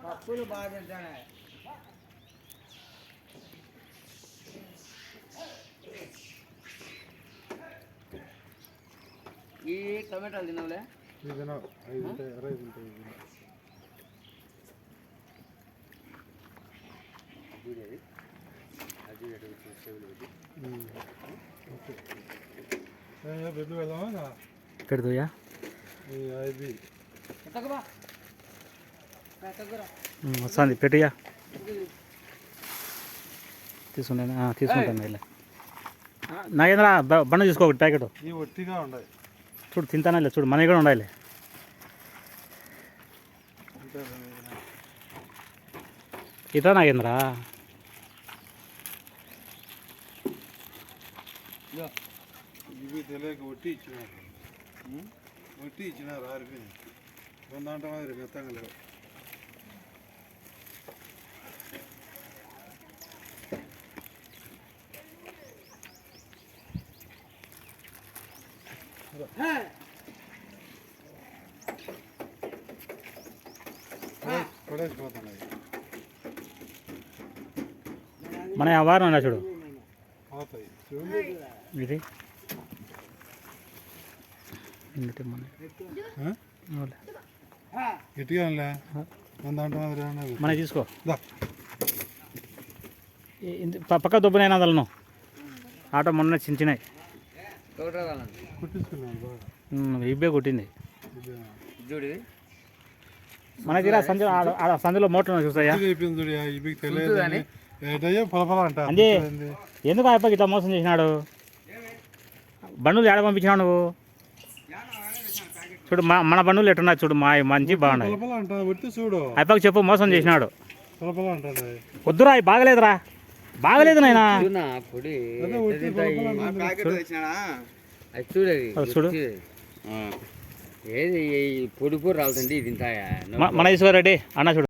పప్పులు బాగా తింటానే. ఈ టమాటాలు తినవులే? తినవు, 5 ఉంటాయి, 20 ఉంటాయి. పెడుతుయా వస్తుంది పెట్టుయా తీసుకున్నా తీసుకుంటాను ఇలా నాగేంద్ర బండ తీసుకో ఒకటి ప్యాకెట్ ఒట్టిగా ఉండాలి చూడు తింటానే లేదు చూడు మనకి కూడా ఉండాలి ఇట్లా నాగేంద్ర ఇవి తెలియక ఒట్టి ఇచ్చినారు ఆరిపోయింది దాంట్లో మాదిరి మెత్తంగా లేవు పడేసిపోతున్నాయి మన వారం ఉన్నా చూడు ఇది గట్టిగా దాంట్లో మన తీసుకో పక్క దుబ్బనైనా వదలను ఆటో మొన్న చించినాయి ఇబ్బే కొట్టింది మన దగ్గర సందులో మోటార్ చూస్తాయా అంతే ఎందుకు అయిపోయి ఇట్లా మోసం చేసినాడు బండ్లు ఏడ పంపించినావు నువ్వు చూడు మన బండ్లు ఎట్టున్నాయి చూడు మా మంచి బాగున్నాయి చూడు అయిపోయి చెప్పు మోసం చేసినాడు వద్దురా బాగలేదురా బాగలేదు నాయన చూడు ఏది పొడి పొడి రాలుతుంది తింటాయా మన ఈశ్వర్ రెడ్డి అన్న చూడు